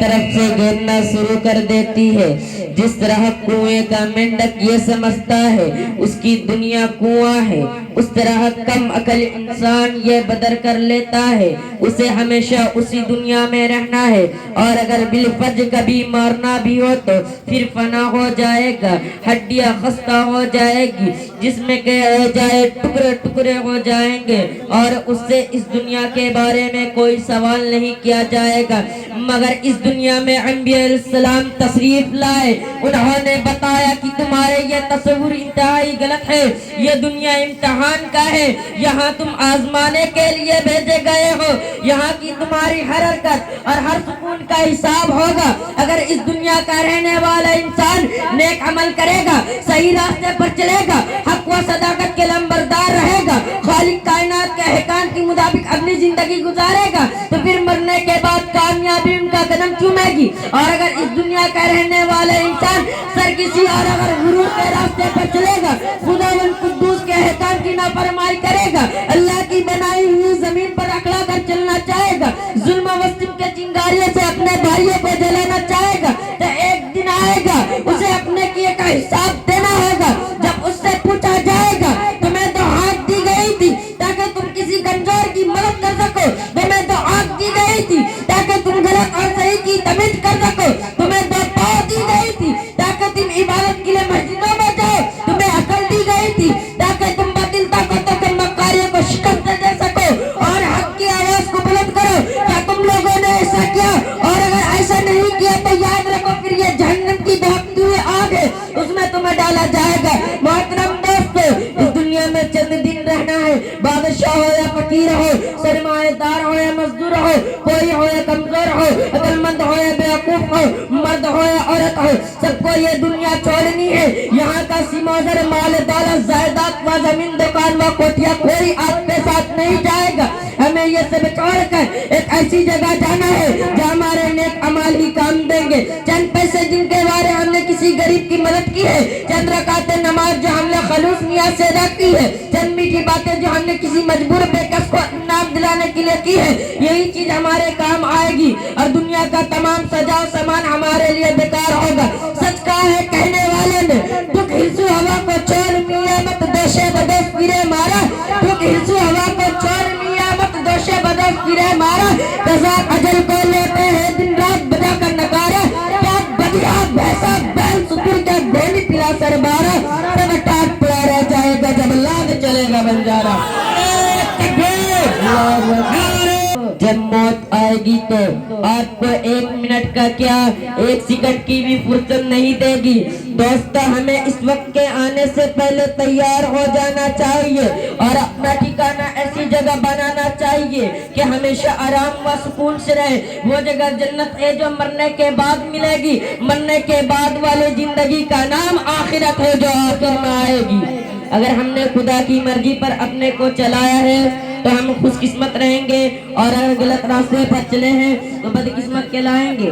طرف سے گھیرنا شروع کر دیتی ہے۔ جس طرح کنویں کا مینڈک یہ سمجھتا ہے اس کی دنیا کنواں ہے، اس طرح کم عقل انسان یہ بدر کر لیتا ہے اسے ہمیشہ اسی دنیا میں رہنا ہے، اور اگر بالفرض کبھی مارنا بھی ہو تو پھر فنا ہو جائے گا، ہڈیاں خستہ ہو جائے گی، جسم کے ہو جائے ٹکڑے ٹکڑے ہو جائیں گے، اور اس سے اس دنیا کے بارے میں کوئی سوال نہیں کیا جائے گا۔ مگر اس دنیا میں انبیاء علیہ السلام تشریف لائے، انہوں نے بتایا کہ تمہارے یہ تصور انتہائی غلط ہے، یہ دنیا امتحان کا ہے، یہاں تم آزمانے کے لیے بھیجے گئے ہو، یہاں کی تمہاری ہر حرکت اور ہر سکون کا حساب ہوگا۔ اگر اس دنیا کا رہنے والا انسان نیک عمل کرے گا، صحیح راستے پر چلے گا، حق و صداقت کے لمبردار رہے گا، خالق کائنات کے احکام کے مطابق اپنی زندگی گزارے گا، تو پھر مرنے کے بعد کامیابی ان کا قدم چومے گی۔ اور اگر اس دنیا کا رہنے والا انسان سرکشی اور اگر غرور کے راستے پر چلے گا، خداوند قدوس کے احکام کی نافرمانی کرے گا، اللہ کی بنائی ہوئی زمین پر اکڑا کر چلنا چاہے گا، ظلم و ستم کے چنگاریوں سے اپنے بھائیوں کو جلانا چاہے گا، تو ایک دن آئے گا اسے اپنے کیے کا حساب دینا ہوگا۔ جب اس سے پوچھا جائے گا تمہیں تو آنکھ دی گئی تھی تاکہ تم کسی کمزور کی مدد کر سکو، تمہیں تو آنکھ دی گئی تھی تاکہ تم غلط اور صحیح کی تمیز کر سکو، تمہیں تو پاؤں دی گئی تھی تاکہ تم عبادت کے لیے مسجدوں میں جاؤ، تمہیں عقل دی گئی تھی تاکہ تم باطل طاقتوں کے مکاریوں کو شکست دے سکو اور حق کی آواز کو بلند کرو۔ کیا تم لوگوں نے ایسا کیا؟ اور اگر ایسا نہیں کیا تو یاد رکھو پھر یہ جہنم کی بھاگتی ہوئی آگ ہے، اس میں تمہیں ڈالا جائے گا۔ محترم دوستو، اس دنیا میں چند دن رہنا ہے، بادشاہ ہو یا فقیر ہو، سرمایہ دار ہو یا مزدور ہو، کوئی ہو یا کمزور ہو، عقل مند ہو یا بیوقوف ہو، مرد ہو یا عورت ہو، سب کو یہ دنیا چھوڑنی ہے۔ یہاں کا سیمازر مال دولت جائیداد و زمین دکان و کوٹھیاں کوئی آپ کے ساتھ نہیں جائے گا۔ ہمیں یہ سب چھوڑ کر ایک ایسی جگہ جانا ہے جہاں ہمارے نیک اعمال ہی کام دیں گے۔ چند پیسے جن کے بارے ہم نے کسی غریب کی مدد کی ہے، چند رکعت نماز جو ہم نے خلوص نیت سے ادا کی ہے، چند میٹھی باتیں جو ہم نے کسی مجبور بے کس کو انعام دلانے کے لیے کی ہے، یہی چیز ہمارے کام آئے گی، اور دنیا کا تمام سجا و سامان ہمارے لیے بیکار ہوگا۔ سچ کہا ہے کہنے والے نے، دکھ ہرسو ہوا کو چھوڑ میاں مت دوشے بدوش پھرے مارا، دکھ ہرسو ہوا کو چھوڑ میاں مت دوشے بدوش پھرے مارا، قضاء اجل کو لیتے ہیں دن رات بجا کر نکارا، پاک بدیا بھیسا بیل سکر کے گولی پلا سر بارا، تب ٹاٹ پڑا رہ جائے گا جب لاد چلے گا بنجارا۔ جب موت آئے گی تو آپ کو ایک منٹ کا کیا ایک سیکنڈ کی بھی فرصت نہیں دے گی۔ دوستو، ہمیں اس وقت کے آنے سے پہلے تیار ہو جانا چاہیے اور اپنا ٹھکانہ ایسی جگہ بنانا چاہیے کہ ہمیشہ آرام و سکون سے رہے۔ وہ جگہ جنت ہے جو مرنے کے بعد ملے گی، مرنے کے بعد والی زندگی کا نام آخرت ہے جو آخر میں آئے گی۔ اگر ہم نے خدا کی مرضی پر اپنے کو چلایا ہے تو ہم خوش قسمت رہیں گے، اور اگر غلط راستے پر چلے ہیں تو بد قسمت کہلائیں گے۔